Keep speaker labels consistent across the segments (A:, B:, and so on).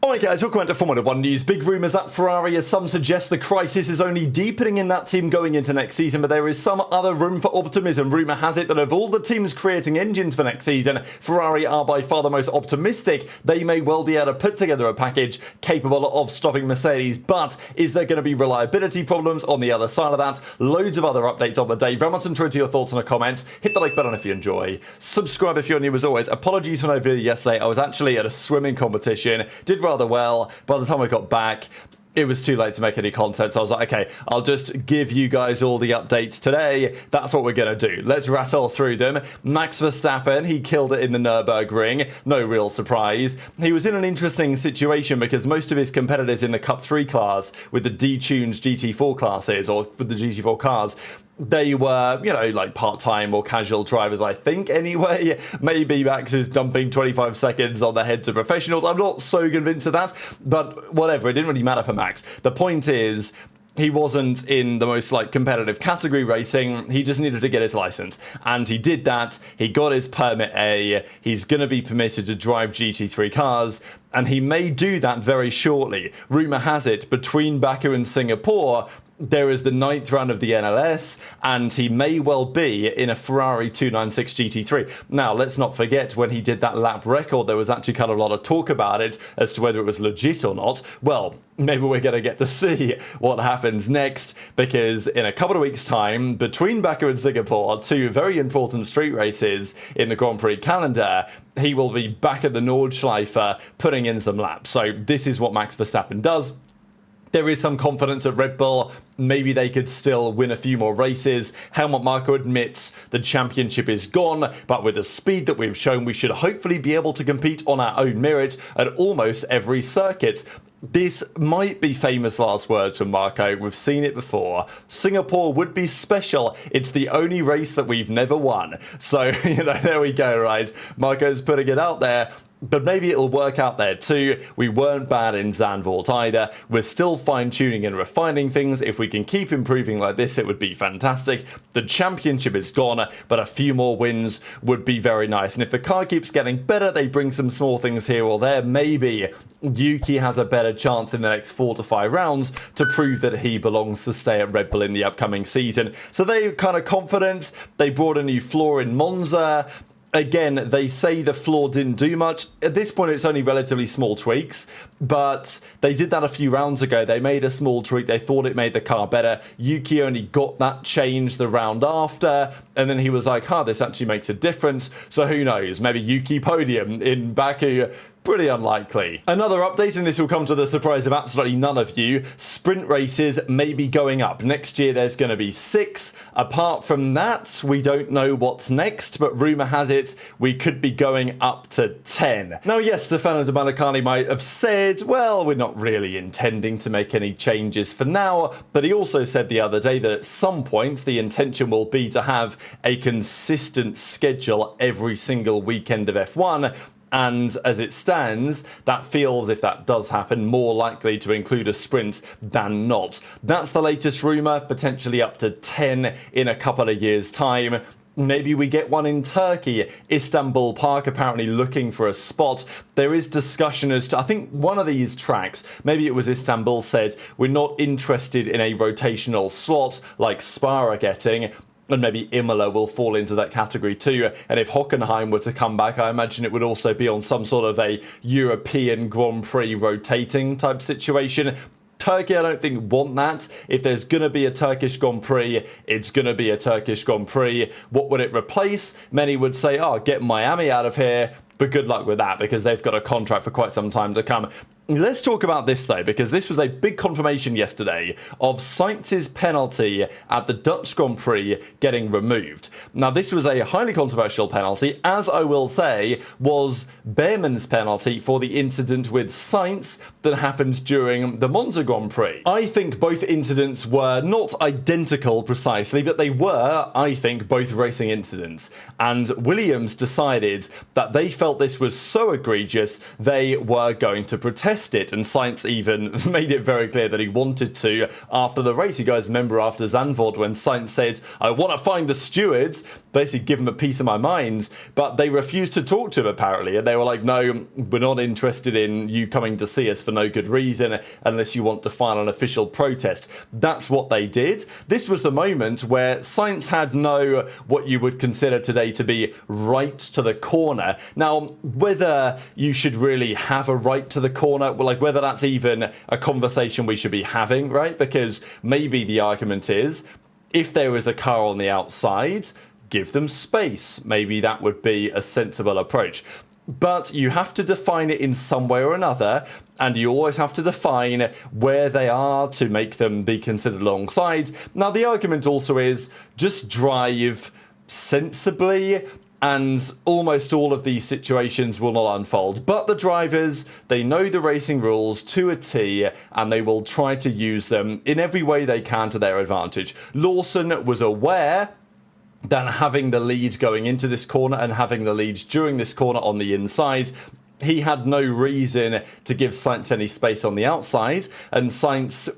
A: Alright guys, welcome back to Formula 1 news. Big rumours at Ferrari, as some suggest the crisis is only deepening in that team going into next season, but there is some other room for optimism. Rumour has it that of all the teams creating engines for next season, Ferrari are by far the most optimistic. They may well be able to put together a package capable of stopping Mercedes, but is there going to be reliability problems on the other side of that? Loads of other updates on the day. Very much enjoyed your thoughts in the comments. Hit the like button if you enjoy. Subscribe if you're new as always. Apologies for no video yesterday. I was actually at a swimming competition. Did rather well. By the time I got back, it was too late to make any content, so I was like, okay, I'll just give you guys all the updates today. That's what we're going to do. Let's rattle through them. Max Verstappen, he killed it in the Nürburgring. No real surprise. He was in an interesting situation because most of his competitors in the Cup 3 class with the detuned GT4 classes, or for the GT4 cars, they were, you know, like part-time or casual drivers, I think, anyway. Maybe Max is dumping 25 seconds on the heads of professionals. I'm not so convinced of that, but whatever. It didn't really matter for Max. The point is, he wasn't in the most competitive category racing. He just needed to get his license, and he did that. He got his permit A. He's going to be permitted to drive GT3 cars, and he may do that very shortly. Rumour has it, between Baku and Singapore, there is the 9th round of the NLS, and he may well be in a Ferrari 296 GT3. Now, let's not forget, when he did that lap record, there was actually kind of a lot of talk about it as to whether it was legit or not. Well, maybe we're going to get to see what happens next, because in a couple of weeks' time, between Baku and Singapore, two very important street races in the Grand Prix calendar, he will be back at the Nordschleife putting in some laps. So this is what Max Verstappen does. There is some confidence at Red Bull. Maybe they could still win a few more races. Helmut Marko admits the championship is gone, but with the speed that we've shown, we should hopefully be able to compete on our own merit at almost every circuit. This might be famous last words from Marko. We've seen it before. Singapore would be special. It's the only race that we've never won. So, there we go, right? Marko's putting it out there. But maybe it'll work out there too. We weren't bad in Zandvoort either. We're still fine-tuning and refining things. If we can keep improving like this, it would be fantastic. The championship is gone, but a few more wins would be very nice. And if the car keeps getting better, they bring some small things here or there. Maybe Yuki has a better chance in the next 4 to 5 rounds to prove that he belongs to stay at Red Bull in the upcoming season. So they're kind of confident. They brought a new floor in Monza. Again, they say the floor didn't do much. At this point, it's only relatively small tweaks, but they did that a few rounds ago. They made a small tweak. They thought it made the car better. Yuki only got that change the round after, and then he was like, this actually makes a difference. So who knows? Maybe Yuki podium in Baku. Pretty unlikely. Another update, and this will come to the surprise of absolutely none of you. Sprint races may be going up. Next year there's going to be 6. Apart from that, we don't know what's next, but rumour has it we could be going up to 10. Now yes, Stefano Domenicali might have said, well, we're not really intending to make any changes for now, but he also said the other day that at some point the intention will be to have a consistent schedule every single weekend of F1. And as it stands, that feels, if that does happen, more likely to include a sprint than not. That's the latest rumour, potentially up to 10 in a couple of years' time. Maybe we get one in Turkey. Istanbul Park apparently looking for a spot. There is discussion as to, I think one of these tracks, maybe it was Istanbul, said we're not interested in a rotational slot like Spa are getting. And maybe Imola will fall into that category too. And if Hockenheim were to come back, I imagine it would also be on some sort of a European Grand Prix rotating type situation. Turkey, I don't think, want that. If there's going to be a Turkish Grand Prix, it's going to be a Turkish Grand Prix. What would it replace? Many would say, get Miami out of here. But good luck with that, because they've got a contract for quite some time to come. Let's talk about this though, because this was a big confirmation yesterday of Sainz's penalty at the Dutch Grand Prix getting removed. Now this was a highly controversial penalty, as I will say was Behrmann's penalty for the incident with Sainz that happened during the Monza Grand Prix. I think both incidents were not identical precisely, but they were, I think, both racing incidents. And Williams decided that they felt this was so egregious they were going to protest test it, and Sainz even made it very clear that he wanted to after the race. You guys remember after Zandvoort when Sainz said, I want to find the stewards, basically give them a piece of my mind, but they refused to talk to him apparently, and they were like, no, we're not interested in you coming to see us for no good reason unless you want to file an official protest. That's what they did. This was the moment where Sainz had no, what you would consider today to be right to the corner. Now, whether you should really have a right to the corner, well, like whether that's even a conversation we should be having, right? Because maybe the argument is, if there is a car on the outside, give them space. Maybe that would be a sensible approach. But you have to define it in some way or another, and you always have to define where they are to make them be considered alongside. Now, the argument also is just drive sensibly, and almost all of these situations will not unfold. But the drivers, they know the racing rules to a T, and they will try to use them in every way they can to their advantage. Lawson was aware that having the lead going into this corner and having the lead during this corner on the inside, he had no reason to give Sainz any space on the outside, and Sainz,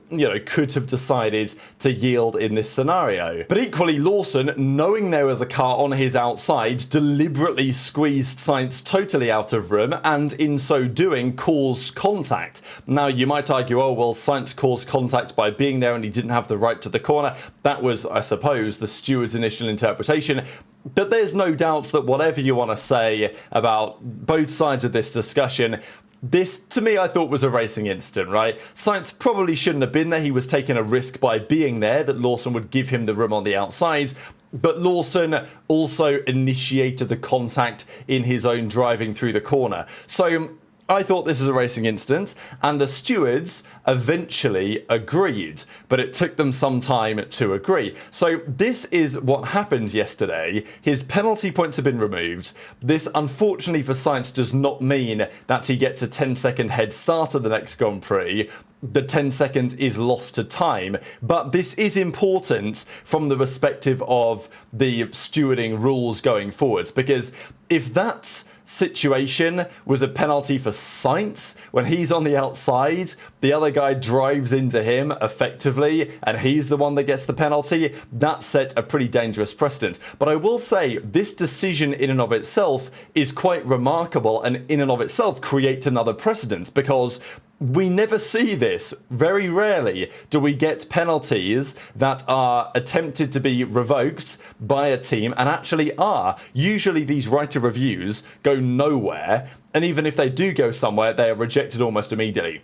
A: could have decided to yield in this scenario. But equally, Lawson, knowing there was a car on his outside, deliberately squeezed Sainz totally out of room, and in so doing, caused contact. Now, you might argue, oh, well, Sainz caused contact by being there and he didn't have the right to the corner. That was, I suppose, the steward's initial interpretation. But there's no doubt that whatever you want to say about both sides of this discussion, this, to me, I thought was a racing incident, right? Sainz probably shouldn't have been there. He was taking a risk by being there, that Lawson would give him the room on the outside. But Lawson also initiated the contact in his own driving through the corner. So I thought this was a racing incident, and the stewards eventually agreed, but it took them some time to agree. So this is what happened yesterday. His penalty points have been removed. This, unfortunately for Sainz, does not mean that he gets a 10-second head start at the next Grand Prix. The 10 seconds is lost to time, but this is important from the perspective of the stewarding rules going forwards, because if that's situation was a penalty for Sainz when he's on the outside, the other guy drives into him effectively, and he's the one that gets the penalty, that set a pretty dangerous precedent. But I will say this decision in and of itself is quite remarkable, and in and of itself creates another precedent, because we never see this. Very rarely do we get penalties that are attempted to be revoked by a team and actually are. Usually these right of reviews go nowhere, and even if they do go somewhere, they are rejected almost immediately.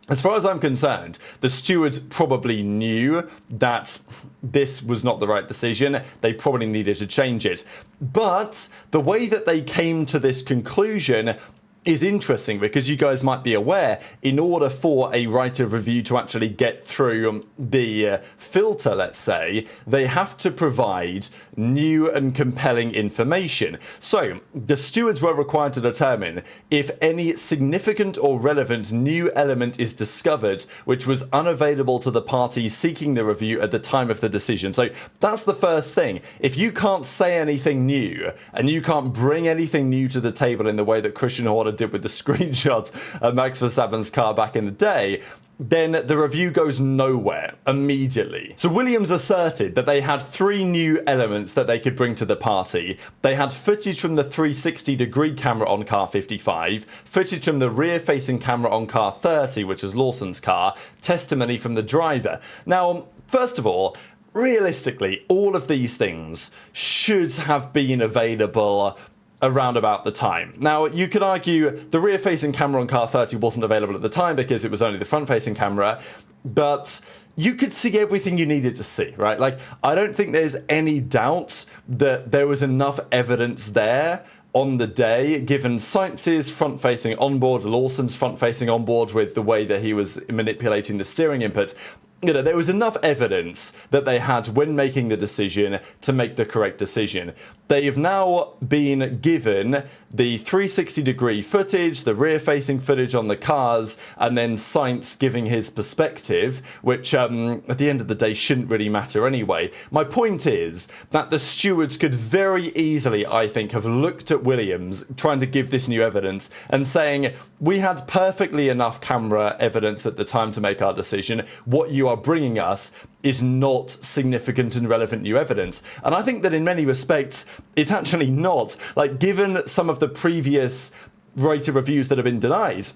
A: As far as I'm concerned, the stewards probably knew that this was not the right decision. They probably needed to change it. But the way that they came to this conclusion is interesting, because you guys might be aware, in order for a right of review to actually get through the filter, let's say, they have to provide new and compelling information. So the stewards were required to determine if any significant or relevant new element is discovered which was unavailable to the party seeking the review at the time of the decision. So that's the first thing. If you can't say anything new and you can't bring anything new to the table in the way that Christian Horner did with the screenshots of Max Verstappen's car back in the day, then the review goes nowhere immediately. So Williams asserted that they had 3 new elements that they could bring to the party. They had footage from the 360-degree camera on car 55, footage from the rear-facing camera on car 30, which is Lawson's car, testimony from the driver. Now, first of all, realistically, all of these things should have been available around about the time. Now, you could argue the rear-facing camera on car 30 wasn't available at the time because it was only the front-facing camera, but you could see everything you needed to see, right? Like, I don't think there's any doubt that there was enough evidence there on the day, given Sainz's front-facing onboard, Lawson's front-facing onboard with the way that he was manipulating the steering input. there was enough evidence that they had when making the decision to make the correct decision. They've now been given the 360-degree footage, the rear-facing footage on the cars, and then Sainz giving his perspective, which at the end of the day shouldn't really matter anyway. My point is that the stewards could very easily, I think, have looked at Williams trying to give this new evidence and saying, we had perfectly enough camera evidence at the time to make our decision. What you are bringing us is not significant and relevant new evidence. And I think that in many respects, it's actually not. Like, given some of the previous rater reviews that have been denied,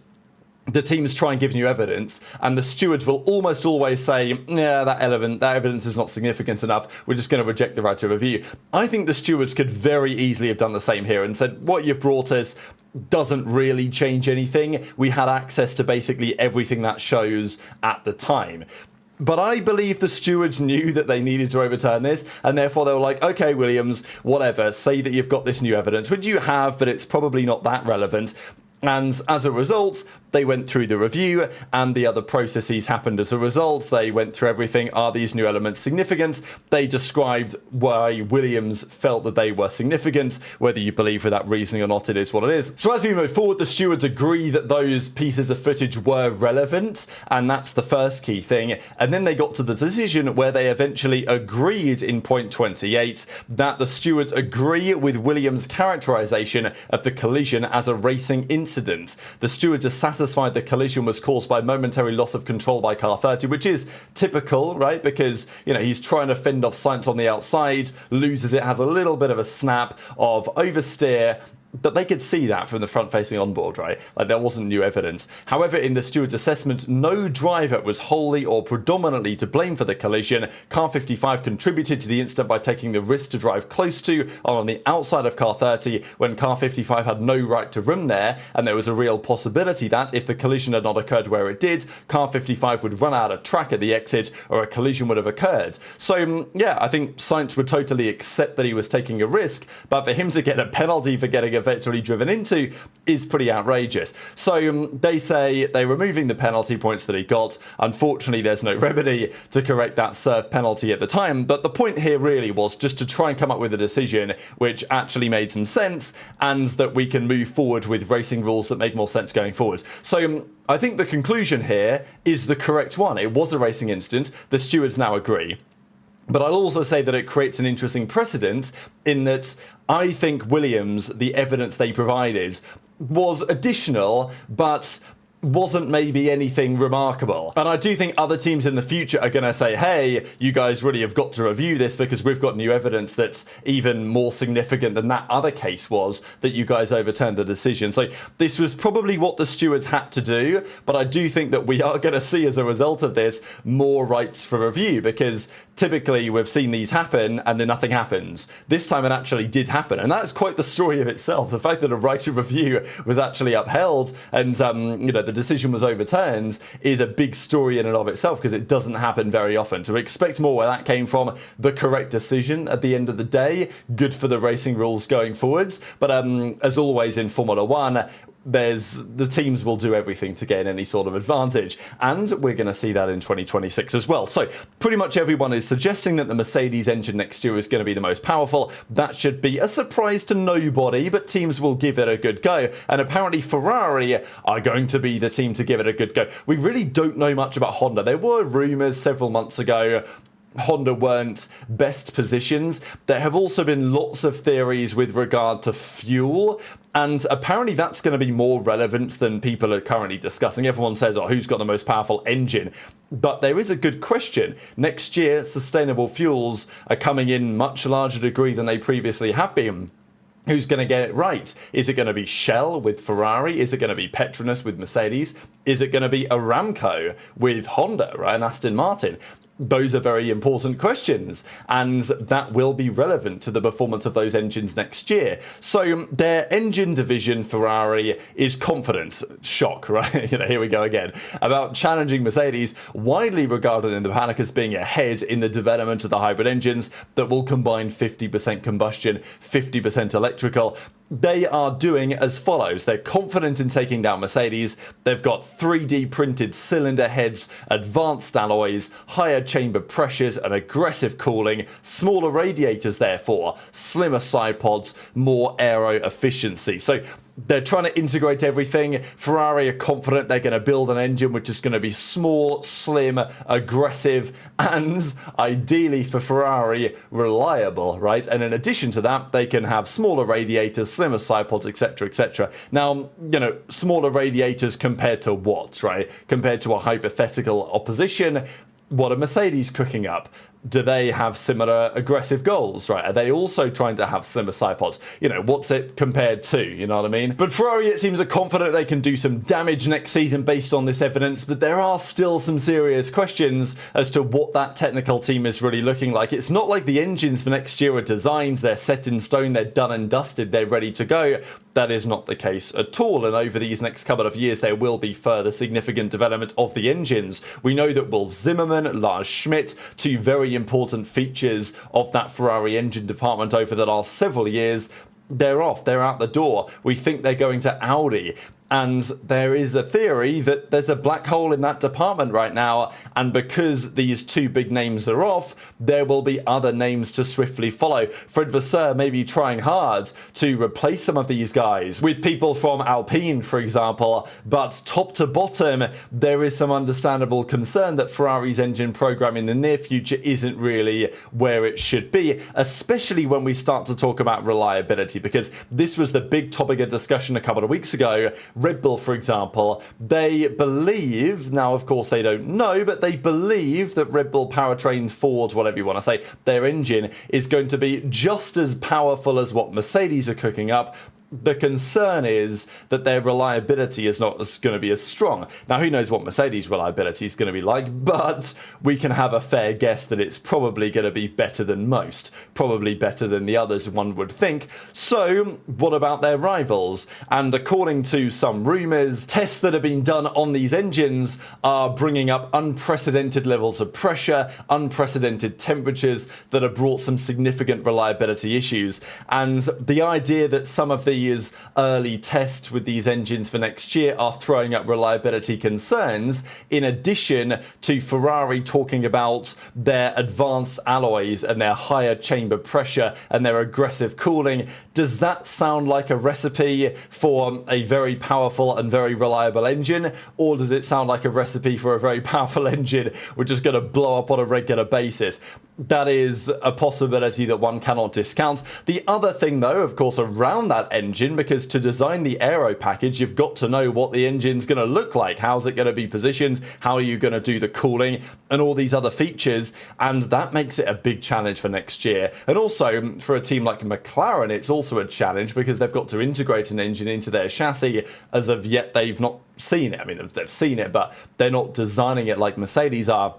A: the teams try and give new evidence, and the stewards will almost always say, yeah, that evidence is not significant enough, we're just going to reject the right to review. I think the stewards could very easily have done the same here and said, what you've brought us doesn't really change anything. We had access to basically everything that shows at the time. But I believe the stewards knew that they needed to overturn this, and therefore they were like, okay, Williams, whatever, say that you've got this new evidence, which you have, but it's probably not that relevant. And as a result, they went through the review, and the other processes happened as a result. They went through everything. Are these new elements significant? They described why Williams felt that they were significant. Whether you believe with that reasoning or not, it is what it is. So as we move forward, the stewards agree that those pieces of footage were relevant, and that's the first key thing. And then they got to the decision where they eventually agreed in point 28 that the stewards agree with Williams' characterization of the collision as a racing incident. The stewards are satisfied the collision was caused by momentary loss of control by car 30, which is typical, right? Because, he's trying to fend off Sainz on the outside, loses it, has a little bit of a snap of oversteer. But they could see that from the front-facing onboard, right? Like, there wasn't new evidence. However, in the steward's assessment, no driver was wholly or predominantly to blame for the collision. Car 55 contributed to the incident by taking the risk to drive close to or on the outside of car 30 when car 55 had no right to room there, and there was a real possibility that, if the collision had not occurred where it did, car 55 would run out of track at the exit, or a collision would have occurred. So, yeah, I think Sainz would totally accept that he was taking a risk, but for him to get a penalty for getting eventually driven into is pretty outrageous. So they say they're removing the penalty points that he got. Unfortunately, there's no remedy to correct that serve penalty at the time, but the point here really was just to try and come up with a decision which actually made some sense, and that we can move forward with racing rules that make more sense going forward. So I think the conclusion here is the correct one. It was a racing incident. The stewards now agree. But I'll also say that it creates an interesting precedent in that I think Williams, the evidence they provided, was additional, but wasn't maybe anything remarkable. And I do think other teams in the future are going to say, hey, you guys really have got to review this because we've got new evidence that's even more significant than that other case was that you guys overturned the decision. So this was probably what the stewards had to do, but I do think that we are going to see as a result of this more rights for review, because typically we've seen these happen and then nothing happens. This time it actually did happen, and that's quite the story of itself. The fact that a right of review was actually upheld and the decision was overturned is a big story in and of itself, because it doesn't happen very often. To expect more where that came from, the correct decision at the end of the day, good for the racing rules going forwards. But as always in Formula 1, the teams will do everything to gain any sort of advantage, and we're going to see that in 2026 as well. So pretty much everyone is suggesting that the Mercedes engine next year is going to be the most powerful. That should be a surprise to nobody, but teams will give it a good go, and apparently Ferrari are going to be the team to give it a good go. We really don't know much about Honda. There were rumours several months ago Honda weren't best positions. There have also been lots of theories with regard to fuel, and apparently that's going to be more relevant than people are currently discussing. Everyone says, oh, who's got the most powerful engine? But there is a good question. Next year, sustainable fuels are coming in much larger degree than they previously have been. Who's going to get it right? Is it going to be Shell with Ferrari? Is it going to be Petronas with Mercedes? Is it going to be Aramco with Honda, right, and Aston Martin? Those are very important questions, and that will be relevant to the performance of those engines next year. So their engine division, Ferrari, is confident, shock, right? Here we go again, about challenging Mercedes, widely regarded in the paddock as being ahead in the development of the hybrid engines that will combine 50% combustion, 50% electrical. they are doing as follows. They're confident in taking down Mercedes. They've got 3D printed cylinder heads, advanced alloys, higher chamber pressures and aggressive cooling, smaller radiators therefore, slimmer side pods, more aero efficiency. So they're trying to integrate everything. Ferrari are confident they're going to build an engine which is going to be small, slim, aggressive, and ideally for Ferrari, reliable, right? And in addition to that, they can have smaller radiators, slimmer side pods, etc., etc. Now, smaller radiators compared to what, right? Compared to a hypothetical opposition, what are Mercedes cooking up? Do they have similar aggressive goals, right? Are they also trying to have slimmer side pods? What's it compared to? You know what I mean? But Ferrari, it seems, are confident they can do some damage next season based on this evidence, but there are still some serious questions as to what that technical team is really looking like. It's not like the engines for next year are designed, they're set in stone, they're done and dusted, they're ready to go. That is not the case at all, and over these next couple of years there will be further significant development of the engines. We know that Wolf Zimmermann, Lars Schmidt, two very important features of that Ferrari engine department over the last several years, they're off, they're out the door. We think they're going to Audi. And there is a theory that there's a black hole in that department right now, and because these two big names are off, there will be other names to swiftly follow. Fred Vasseur may be trying hard to replace some of these guys with people from Alpine, for example, but top to bottom, there is some understandable concern that Ferrari's engine program in the near future isn't really where it should be, especially when we start to talk about reliability, because this was the big topic of discussion a couple of weeks ago. Red Bull, for example, they believe, now of course they don't know, but they believe that Red Bull powertrain, Ford, whatever you want to say, their engine is going to be just as powerful as what Mercedes are cooking up. The concern is that their reliability is not going to be as strong. Now, who knows what Mercedes' reliability is going to be like, but we can have a fair guess that it's probably going to be better than most. Probably better than the others, one would think. So, what about their rivals? And according to some rumours, tests that have been done on these engines are bringing up unprecedented levels of pressure, unprecedented temperatures that have brought some significant reliability issues. And the idea that some of these early tests with these engines for next year are throwing up reliability concerns, in addition to Ferrari talking about their advanced alloys and their higher chamber pressure and their aggressive cooling. Does that sound like a recipe for a very powerful and very reliable engine, or does it sound like a recipe for a very powerful engine which is going to blow up on a regular basis? That is a possibility that one cannot discount. The other thing, though, of course, around that engine, because to design the aero package, you've got to know what the engine's going to look like. How's it going to be positioned? How are you going to do the cooling? And all these other features. And that makes it a big challenge for next year. And also, for a team like McLaren, it's also a challenge because they've got to integrate an engine into their chassis. As of yet, they've not seen it. I mean, they've seen it, but they're not designing it like Mercedes are.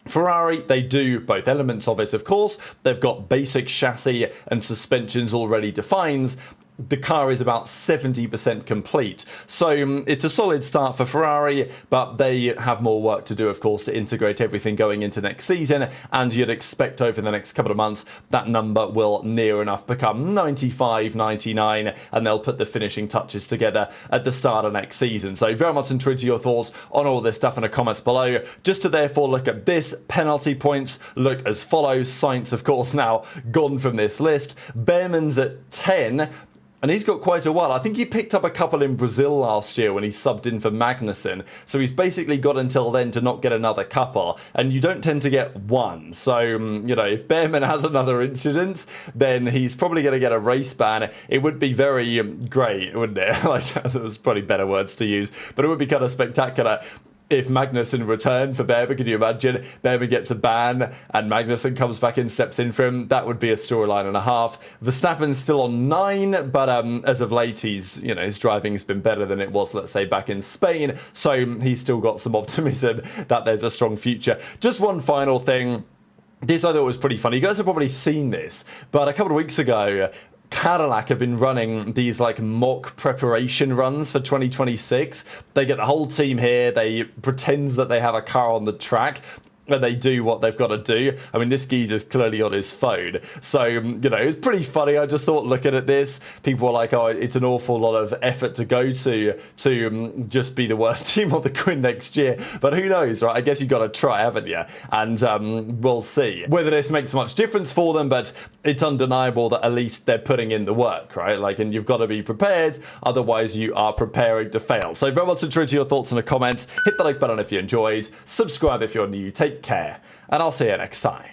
A: Ferrari, they do both elements of it, of course. They've got basic chassis and suspensions already defined. The car is about 70% complete. So it's a solid start for Ferrari, but they have more work to do, of course, to integrate everything going into next season. And you'd expect over the next couple of months, that number will near enough become 95, 99, and they'll put the finishing touches together at the start of next season. So very much intrigued to your thoughts on all this stuff in the comments below. Just to therefore look at this, penalty points look as follows. Sainz, of course, now gone from this list. Behrmann's at 10. And he's got quite a while. I think he picked up a couple in Brazil last year when he subbed in for Magnussen. So he's basically got until then to not get another couple. And you don't tend to get one. So, if Behrmann has another incident, then he's probably going to get a race ban. It would be very great, wouldn't it? There was probably better words to use. But it would be kind of spectacular if Magnussen returned for Behrmann. Could you imagine? Behrmann gets a ban and Magnussen comes back in, steps in for him. That would be a storyline and a half. Verstappen's still on 9, but as of late, his driving's been better than it was, let's say, back in Spain. So he's still got some optimism that there's a strong future. Just one final thing. This I thought was pretty funny. You guys have probably seen this, but a couple of weeks ago, Cadillac have been running these mock preparation runs for 2026. They get the whole team here. They pretend that they have a car on the track. and they do what they've got to do. I mean, this geezer's clearly on his phone. So, it was pretty funny. I just thought, looking at this, people were like, oh, it's an awful lot of effort to go to just be the worst team on the grid next year. But who knows, right? I guess you've got to try, haven't you? And we'll see whether this makes much difference for them, but it's undeniable that at least they're putting in the work, right? And you've got to be prepared, otherwise you are preparing to fail. So very much to your thoughts in the comments. Hit the like button if you enjoyed. Subscribe if you're new. Take care, and I'll see you next time.